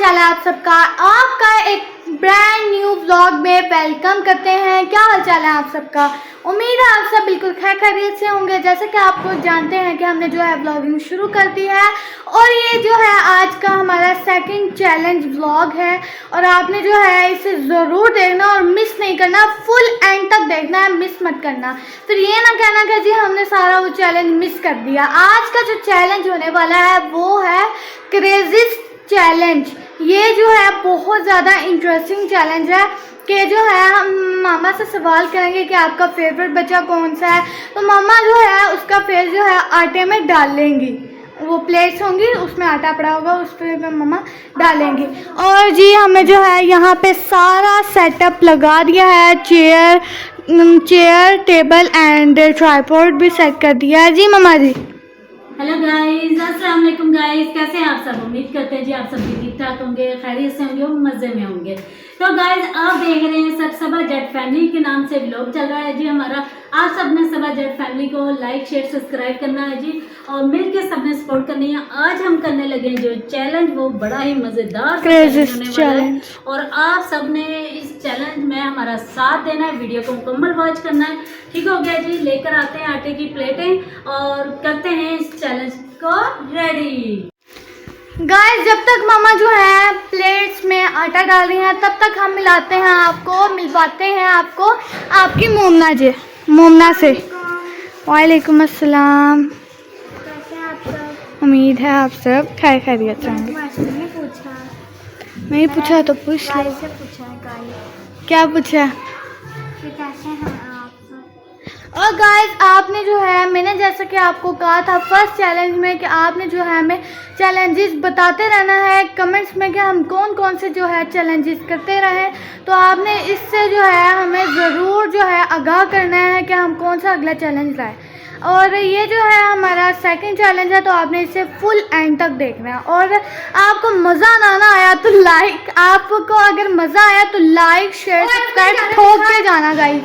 चाल है आप सबका? आपका एक ब्रांड न्यू व्लॉग में वेलकम करते हैं। क्या हाल चाल है आप सबका? उम्मीद है आप सब बिल्कुल खैरियत से होंगे। जैसे कि आप लोग जानते हैं कि हमने जो है व्लॉगिंग शुरू कर दी है और ये जो है आज का हमारा सेकंड चैलेंज व्लॉग है और आपने जो है इसे ज़रूर देखना और मिस नहीं करना, फुल एंड तक देखना है, मिस मत करना। फिर ये ना कहना कि जी हमने सारा वो चैलेंज मिस कर दिया। आज का जो चैलेंज होने वाला है वो है क्रेज़ीस्ट चैलेंज। ये जो है बहुत ज़्यादा इंटरेस्टिंग चैलेंज है कि जो है हम मामा से सवाल करेंगे कि आपका फेवरेट बच्चा कौन सा है, तो मामा जो है उसका फेस जो है आटे में डाल लेंगी। वो प्लेट्स होंगी उसमें आटा पड़ा होगा, उस पर मम्मा डालेंगी। और जी हमें जो है यहाँ पे सारा सेटअप लगा दिया है, चेयर टेबल एंड ट्राइपॉड भी सेट कर दिया है। जी मम्मा जी। हेलो गाइस, अस्सलाम वालेकुम गाइस, कैसे हैं आप सब? उम्मीद करते हैं जी आप सब ठीक ठाक होंगे, खैरियत से होंगे, मज़े में होंगे। तो गाइस आप देख रहे हैं सब सबा जेट फैमिली के नाम से व्लॉग चल रहा है जी हमारा। आप सब ने सबा जेट फैमिली को लाइक शेयर सब्सक्राइब करना है जी और मिलकर सबने सपोर्ट करनी है। आज हम करने लगे हैं जो चैलेंज, वो बड़ा ही मज़ेदार चैलेंज और आप सब ने इस चैलेंज में हमारा साथ देना है, वीडियो को मुकम्मल वॉच करना है। ठीक हो गया जी, लेकर आते हैं आटे की प्लेटें और करते हैं इस चैलेंज को रेडी। गाइस जब तक मामा जो है प्लेट्स में आटा डाल रही हैं तब तक हम मिलवाते हैं आपको आपकी मोमना से। वालेकुम अस्सलाम। कैसे हैं आप सब? उम्मीद है आप सब खैरियत से होंगे। नहीं पूछा तो पूछ लो। गाइस से पूछा है गाइस। क्या पूछा? कि कैसे हैं आप सब? और गाइस आपने जो है, मैंने जैसा कि आपको कहा था फर्स्ट चैलेंज में कि आपने जो है हमें चैलेंजेस बताते रहना है कमेंट्स में कि हम कौन कौन से जो है चैलेंजेस करते रहें। तो आपने इससे जो है हमें ज़रूर जो है आगाह करना है कि हम कौन सा अगला चैलेंज लाएं। और ये जो है हमारा सेकंड चैलेंज है, तो आपने इसे फुल एंड तक देखना है। और आपको मज़ा ना आया तो आपको अगर मज़ा आया तो लाइक शेयर सब्सक्राइब ठोक के जाना गाइस,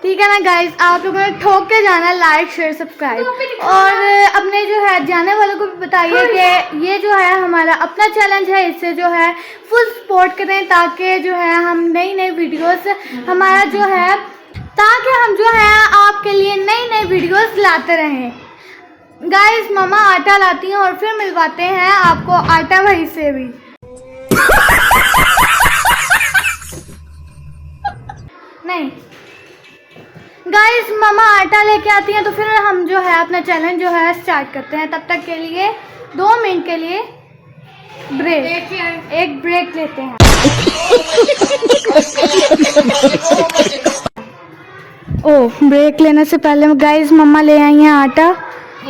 ठीक है ना गाइस? आप लोगों ने ठोक के जाना, लाइक शेयर सब्सक्राइब। और अपने जो है जाने वालों को भी बताइए कि ये जो है हमारा अपना चैलेंज है, इससे जो है फुल सपोर्ट करें ताकि जो है हम नई वीडियोस हमारा जो है, ताकि हम जो है आपके लिए नई वीडियोस लाते रहें। गाइस मामा आटा लाती हैं और फिर मिलवाते हैं आपको आटा भाई से भी। नहीं गाइस मामा आटा लेके आती हैं तो फिर हम जो है अपना चैलेंज जो है स्टार्ट करते हैं। तब तक के लिए 2 मिनट के लिए एक ब्रेक लेते हैं। ब्रेक लेने से पहले गाइस मम्मा ले आई हैं आटा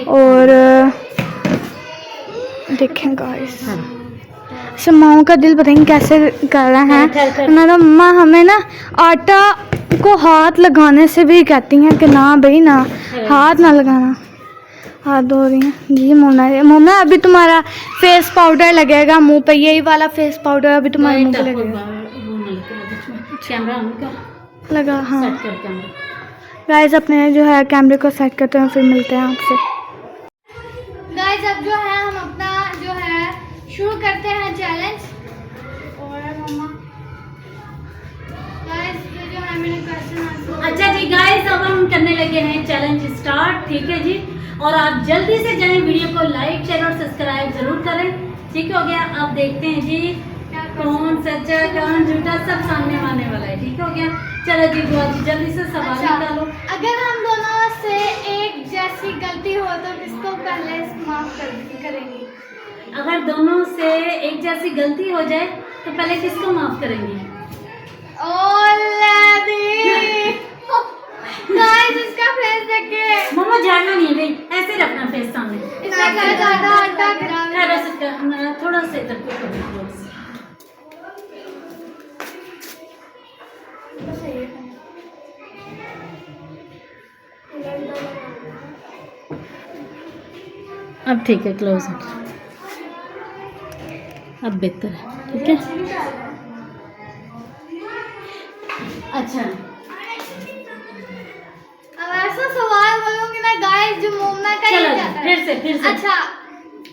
और देखें गाइस माओ का दिल पता नहीं कैसे कर रहा है ना। तो मम्मा हमें ना आटा को हाथ लगाने से भी कहती हैं कि ना भाई ना हाथ ना लगाना, हाथ धो रही हैं जी। मोमना अभी तुम्हारा फेस पाउडर लगेगा मुंह पे, यही वाला फेस पाउडर अभी तुम्हारे मुंह पे लगेगा। लगा हाँ गाइस, अपने जो है कैमरे को सेट करते हैं फिर मिलते हैं आपसे। गाइस अब जो है हम अपना जो है शुरू करते हैं चैलेंज। और मम्मा गाइस ये जो है मैंने क्वेश्चन। अच्छा जी गाइस, अब हम करने लगे हैं चैलेंज स्टार्ट, ठीक है जी। और आप जल्दी से जाएं, वीडियो को लाइक शेयर और सब्सक्राइब जरूर करें। ठीक हो गया? अब देखते हैं जी कौन सच्चा कौन झूठा, सब सामने आने वाला है। ठीक हो गया? चलो जी बुआ जी जल्दी से सवाल निकालो। अगर हम दोनों से एक जैसी गलती हो तो किसको पहले माफ करेंगी? अगर दोनों से एक जैसी गलती हो जाए तो पहले किसको माफ करेंगी? गाइस इसका फेस देखिए। मम्मा झाड़ना नहीं है भाई, ऐसे रखना फेस सामने। थोड़ा सा इधर को करो। अब ठीक है, क्लोज है, अब बेहतर है। ठीक है अच्छा, अब ऐसा सवाल बोलूंगी ना गाइस जो मोमना का ही चलो जाता है। फिर से अच्छा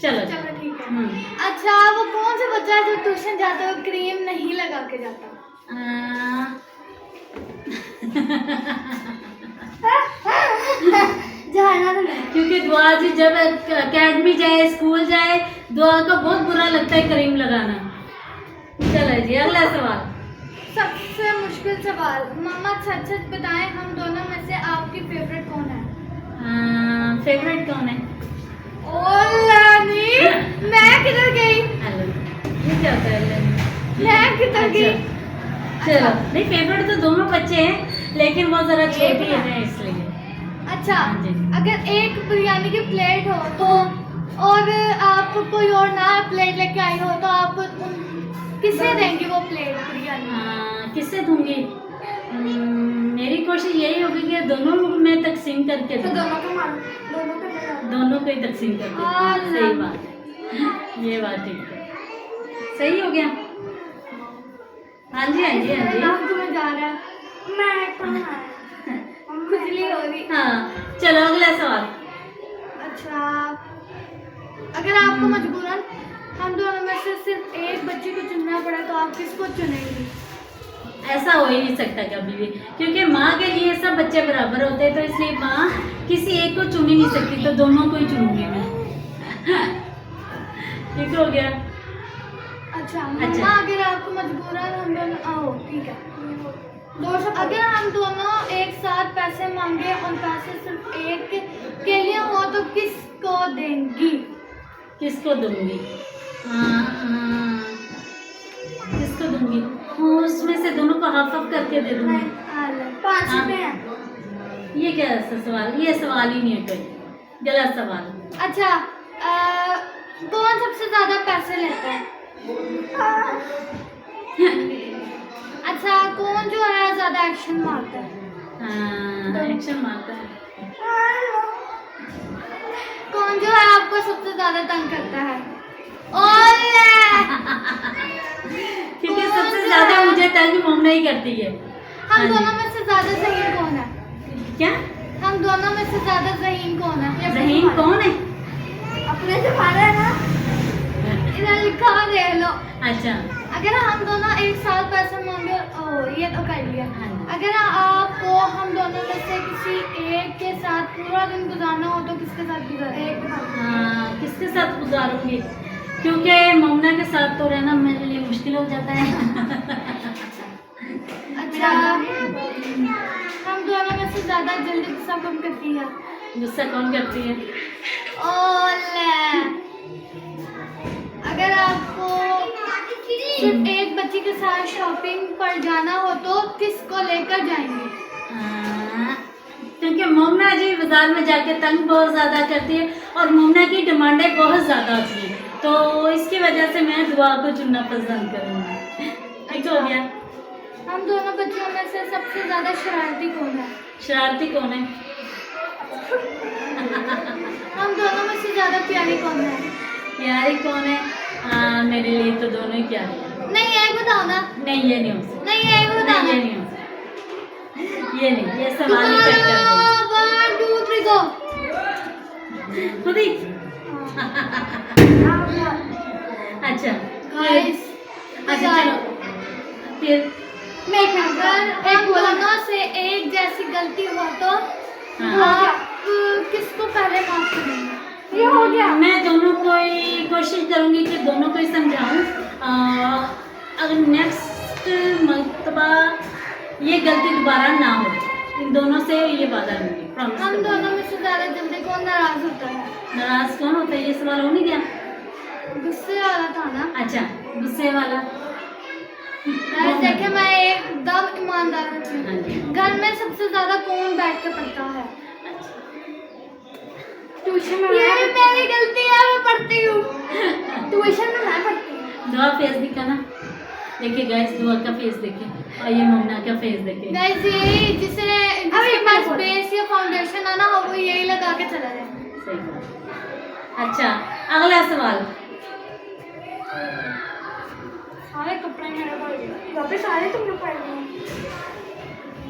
चलो ठीक है। अच्छा, वो कौन सा बच्चा है जो ट्यूशन जाता है क्रीम नहीं लगा के जाता? क्योंकि दुआ जी जब अकेडमी जाए, स्कूल जाए, दुआ का बहुत बुरा लगता है क्रीम लगाना। चलो जी, अगला सवाल। सबसे मुश्किल सवाल। मम्मा सच सच बताएं, हम दोनों में से आपकी फेवरेट कौन है? फेवरेट कौन है? मैं किधर गई? हेलो, ये क्या होता है? मैं किधर गई? चलो, नहीं फेवरेट तो दोनों बच्चे हैं, लेकिन वो जरा छोटी है इसलिए। अच्छा, हाँ जी। अगर एक बिरयानी की प्लेट हो तो और आप कोई और ना प्लेट लेके आई हो तो आप किससे देंगी वो प्लेट बिरयानी? किससे दूंगी? मेरी कोशिश यही होगी कि दोनों में तकसीम करके तो दूं। दोनों को ही तकसीम करके दूं। हाँ, सही बात है, ये बात ठीक है। सही हो गया। हाँ जी, हाँ जी, हाँ जी। नाम तुम्हें जा रहा है, मैं खुजली हो रही। हाँ, चलो अगला सवाल। अच्छा, अगर आपको मजबूरन हम दोनों में से सिर्फ एक बच्चे को चुनना पड़ा तो आप किसको चुनेंगी? ऐसा हो ही नहीं सकता कभी भी, क्योंकि माँ के लिए सब बच्चे बराबर होते हैं, तो इसलिए माँ किसी एक को चुन ही नहीं सकती, तो दोनों को ही चुनूंगी मैं। ठीक हो गया। अच्छा, मम्मा अगर आपको मजबूरन हम दोनों ठीक है, अगर हम दोनों एक साथ पैसे मांगे और पैसे सिर्फ एक के लिए हो तो किसको देंगी? किसको दूंगी? किसको दूंगी? उसमें से दोनों को हाफ हाफ करके दे दूंगी। 5 रुपए। ये क्या ऐसा सवाल? ये सवाल ही नहीं है कोई, गलत सवाल। अच्छा, कौन सबसे ज्यादा पैसे लेता है? अच्छा, कौन जो है ज्यादा एक्शन मारता है? एक्शन मारता है। कौन जो है आपको सबसे ज्यादा तंग करता है? क्योंकि सबसे ज्यादा मुझे तंग मोमना ही करती है। हम दोनों में से ज्यादा ज़हीन कौन है? क्या? हम दोनों में से ज्यादा ज़हीन कौन है? ज़हीन कौन है? अपने से मारा है ना, इधर लिखा हुआ देख लो। अच्छा, अगर हम दोनों एक साल पैसे मांगे, ये तो कर लिया। हाँ। अगर आपको हम दोनों में से किसी एक के साथ पूरा दिन गुजारना हो तो किसके साथ गुजारें? किसके साथ गुजारूंगी? क्योंकि मोमना के साथ तो रहना मेरे लिए मुश्किल हो जाता है। अच्छा, हम दोनों में से ज्यादा जल्दी गुस्सा कौन करती है? गुस्सा कौन करती है? अगर आपको सिर्फ एक बच्ची के साथ शॉपिंग पर जाना हो तो किसको लेकर जाएंगे? क्योंकि मोमना जी बाजार में जाके तंग बहुत ज़्यादा करती है और मोमना की डिमांडें बहुत ज़्यादा होती हैं, तो इसकी वजह से मैं दुआ को चुनना पसंद करूँगी। ठीक हो गया। हम दोनों बच्चियों में से सबसे ज़्यादा शरारती कौन है? शरारती कौन है? हम दोनों में से ज़्यादा प्यारी कौन है? प्यारी कौन है? मेरे लिए तो दोनों ही प्यारे हैं। नहीं, एक बताओ ना। नहीं, ये नहीं हो सकता। नहीं, एक बताओ। नहीं, ये नहीं हो सकता। ये नहीं, ये सवाल ही कट कर दो। 1 2 3 गो। खुद ही। अच्छा गाइस, अच्छा चलो फिर अगर एक दोनों से एक जैसी गलती हो तो आप किसको पहले माफ करेंगे? ये हो गया। मैं दोनों को ही कोशिश करूंगी कि दोनों को ही समझाऊं। अगर नेक्स्ट मरतबा ये गलती दोबारा ना हो, इन दोनों से ये वादा लूंगी, प्रॉमिस। हम दोनों में से ज़्यादा जल्दी कौन नाराज होता है? नाराज कौन होता है? ये सवाल हो नहीं गया? गुस्से वाला था ना। अच्छा, गुस्से वाला। देखे, मैं एकदम ईमानदार हूँ। हाँ जी। घर में सबसे ज्यादा कौन बैठ के पढ़ता है? ट्यूशन में। ये मेरी गलती है, मैं पढ़ती हूँ। ट्यूशन में मैं पढ़ती हूँ। दुआ फेस दिखाना। देखिए गाइस, दुआ का फेस देखिए और ये मोमना का फेस देखिए। गाइस, ये जिसके पास बेस या फाउंडेशन है ना, वो यही लगा के चला जाए। सही बात। अच्छा, अगला सवाल। सारे कपड़े मेरे पास, वापस सारे तुमने पहने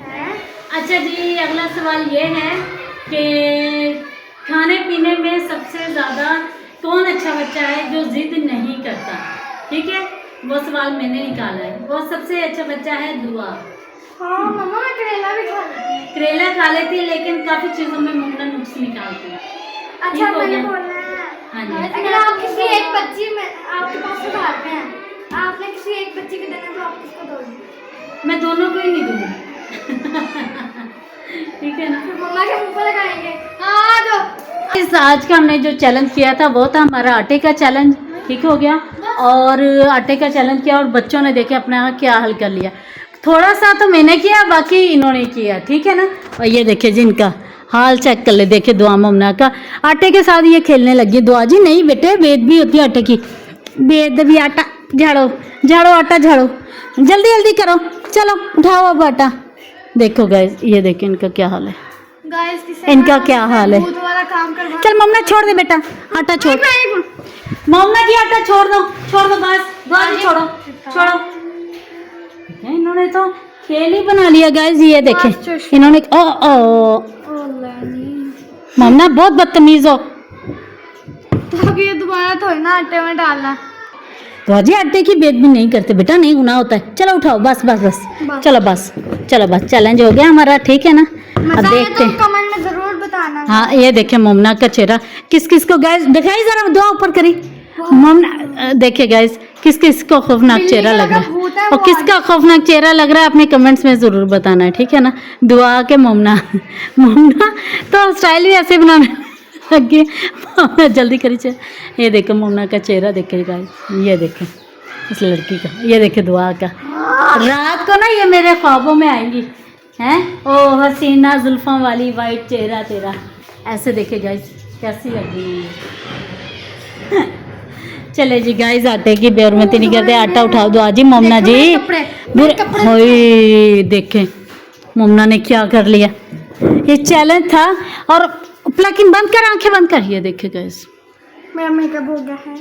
हैं। अच्छा जी, अगला सवाल ये है कि खाने पीने में सबसे ज़्यादा कौन अच्छा बच्चा है जो जिद नहीं करता, ठीक है, वो सवाल मैंने निकाला है। वो सबसे अच्छा बच्चा है दुआ। हाँ मम्मा मैं करेला भी खा लेती हूँ। करेला खा लेती है लेकिन काफी चीजों में मुमना नुक्स निकालती है। अच्छा ठीक हो मैंने गया? बोलना है। हाँ जी। अगर आप किसी एक बच्ची में आपके पास उधार में है, आपने किसी एक बच्ची के देना तो आप किसको दोगे? मैं दोनों को ही नहीं दूंगी। ठीक है ना। फिर मम्मा के मुंह पर लगाएंगे। हाँ जो इस आज का हमने जो चैलेंज किया था वो था हमारा आटे का चैलेंज, ठीक हो गया। और आटे का चैलेंज किया और बच्चों ने देखे अपना क्या हल कर लिया। थोड़ा सा तो मैंने किया, बाकी इन्होंने किया, ठीक है ना। और ये देखिए जिनका हाल चेक कर ले, देखे दुआ ममना का आटे के साथ ये खेलने लगी। दुआ जी नहीं बेटे, बेद भी होती है आटे की, बेद भी। आटा झाड़ो झाड़ो, आटा झाड़ो, जल्दी जल्दी करो, चलो उठाओ अब आटा। देखो गाइस, ये देखो इनका क्या हाल है। गाइस किसी इनका क्या हाल है। दूध वाला काम करवा। चल ममना छोड़ दे बेटा, आटा छोड़। ममना जी आटा छोड़ दो बस, दुआ जी छोड़ो छोड़ो। ठीक है, इन्होंने तो खेल ही बना लिया गाइस। ये देखे इन्होंने, ओ ओ ममना बहुत बदतमीज हो। तो अब ये दोबारा थोड़ी ना आटे में डालना। तो अजय आटे की बेद भी नहीं करते बेटा, नहीं गुनाह होता है। चलो उठाओ, बस बस बस, चलो बस, चलो बस, चैलेंज हो गया हमारा, ठीक है ना। अब देखते हैं। कमेंट में जरूर बताना। हाँ ये देखे मोमना का चेहरा, किस किस को गैस दिखाई, जरा दुआ ऊपर करी। मोमना देखे गैस, किस किस को खौफनाक चेहरा लग रहा है और किसका खौफनाक चेहरा लग रहा है, अपने कमेंट्स में जरूर बताना है, ठीक है ना। दुआ के मोमना मोमना तो स्टाइल भी ऐसे बनाने लग गए। मोमना जल्दी करी चेहरा। ये देखो मोमना का चेहरा देखे गाइस, ये देखे इस लड़की का, ये देखे दुआ का। रात को ना ये मेरे ख्वाबों में आएंगी हैं। ओ हसीना जुल्फों वाली वाइट चेहरा तेरा, ऐसे देखे गाइस कैसी लग रही है। चले जी गाइस, आटे की बेरमती नहीं करते, आटा उठाओ दो जी। मोमना जी होए, देखे मोमना ने क्या कर लिया। ये चैलेंज था। और प्लकिन बंद कर, आंखें बंद कर। ये देखे गाइस मेरा मेकअप हो गया है।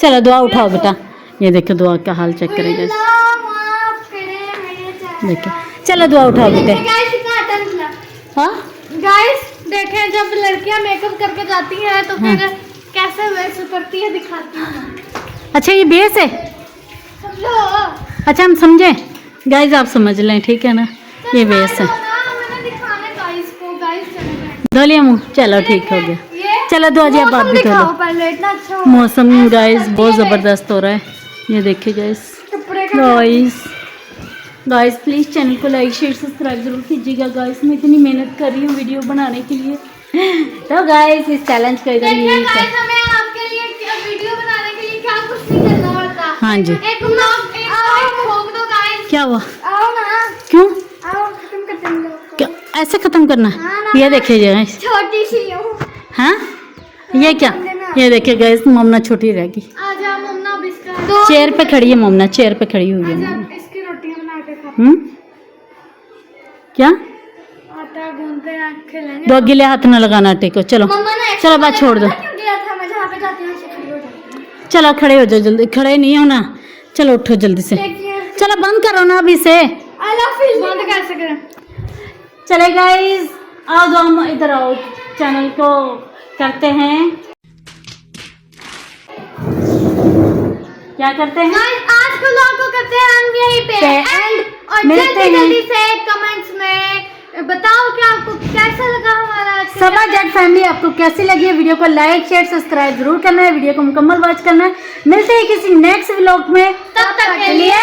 चलो दुआ उठाओ बेटा। ये देखे दुआ का हाल चेक करें गाइस, माफ करें मेरे चेहरे। देखे। चलो दुआ उठाओ बेटे। गाइस कितना आटा निकला। हाँ गाइस देखें, जब लड़कियां मेकअप करके जाती हैं तो फिर कैसे वैसे करती है दिखाती हूँ। अच्छा ये बेस है, समझो। अच्छा हम समझे गाइस, आप समझ लें, ठीक है ना। ये बेस है, मैंने दिखाना गाइस को। गाइस धो लिया मुँह, चलो ठीक हो गया। ये चलो दुआ जी आप बात भी धो दिखाओ लो। पहले, इतना अच्छा मौसम गाइस बहुत ज़बरदस्त हो रहा है, ये देखिए गाइस। कपड़े का गाइस प्लीज़ चैनल को लाइक शेयर सब्सक्राइब जरूर कीजिएगा गाइस। मैं इतनी मेहनत कर रही हूँ वीडियो बनाने के लिए। तो गाइस इस चैलेंज का इधर देखिए यही गाइस, था। हमें आपके लिए वीडियो बनाने के लिए क्या कुछ नहीं करना पड़ता। हाँ जी। एक ब्लॉग एक ठोक दो गाइस। क्या हुआ, आओ ना, क्यों, आओ खत्म करते हैं लोग को। क्या ऐसे ख़त्म करना है? ये देखिए गाइस, छोटी सी हूँ। हाँ ये क्या, ये देखिए गाइस मोमना छोटी रहेगी। आजा मम्मा, अब इसका चेयर पे खड़ी है मोमना, चेयर पे खड़ी हुई है आजा मोमना। इसकी रोटियां बना के खा। क्या आटा गूंदते हैं, खेलेंगे। दो गिले हाथ न लगाना आटे को। चलो मम्मा ने चलो बात छोड़ दो, क्यों किया था? मैं जहाँ पे जाती हूँ ऐसे खड़ी हो जाती हूँ। चलो खड़े हो जाओ जल्दी। खड़े नहीं होना, चलो उठो जल्दी से। देखिए, चलो बंद करो ना अभी से। I love you। बंद कैसे करें? चले गाइस, आओ दो हम इधर आओ, चैनल को करते हैं, क्या करते हैं, गाइस आज के व्लॉग को करते हैं हम यहीं पे एंड। और मिलते जल्दी हैं। जल्दी से कमेंट्स में बताओ कि आपको कैसा लगा हमारा आज का सबा जेट फैमिली आपको कैसी लगी है वीडियो को लाइक शेयर सब्सक्राइब जरूर करना है, वीडियो को मुकम्मल वॉच करना है। मिलते हैं किसी नेक्स्ट व्लॉग में, तब तक के लिए